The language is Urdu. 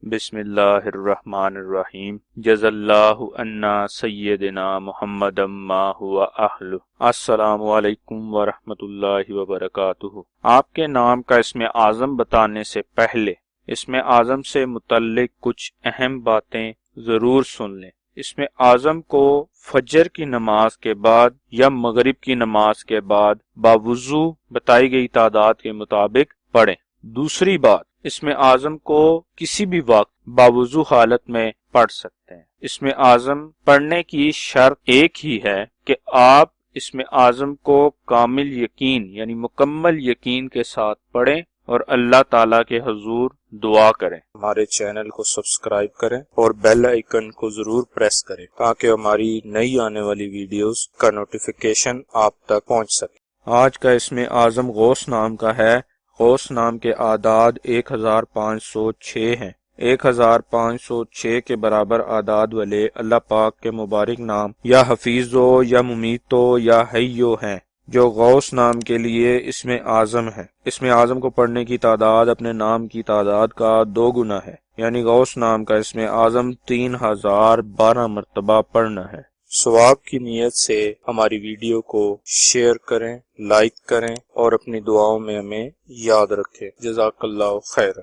بسم اللہ الرحمن الرحیم جز اللہ عنا سیدنا محمد ما ہوا اہل۔ السلام علیکم ورحمۃ اللہ وبرکاتہ۔ آپ کے نام کا اسم اعظم بتانے سے پہلے اسم اعظم سے متعلق کچھ اہم باتیں ضرور سن لیں۔ اسم اعظم کو فجر کی نماز کے بعد یا مغرب کی نماز کے بعد باوضو بتائی گئی تعداد کے مطابق پڑھیں۔ دوسری بات، اسم اعظم کو کسی بھی وقت باوضو حالت میں پڑھ سکتے ہیں۔ اسم اعظم پڑھنے کی شرط ایک ہی ہے کہ آپ اسم اعظم کو کامل یقین یعنی مکمل یقین کے ساتھ پڑھیں اور اللہ تعالیٰ کے حضور دعا کریں۔ ہمارے چینل کو سبسکرائب کریں اور بیل آئیکن کو ضرور پریس کریں تاکہ ہماری نئی آنے والی ویڈیوز کا نوٹیفیکیشن آپ تک پہنچ سکے۔ آج کا اسم اعظم غوث نام کا ہے۔ غوث نام کے اعداد 1506 ہیں۔ 1506 کے برابر اعداد والے اللہ پاک کے مبارک نام یا حفیظو یا ممیتو یا حیو ہیں جو غوث نام کے لیے اسم اعظم ہے۔ اسم اعظم کو پڑھنے کی تعداد اپنے نام کی تعداد کا 2 گنا ہے، یعنی غوث نام کا اسم اعظم 3012 مرتبہ پڑھنا ہے۔ ثواب کی نیت سے ہماری ویڈیو کو شیئر کریں، لائک کریں اور اپنی دعاؤں میں ہمیں یاد رکھیں۔ جزاک اللہ خیر۔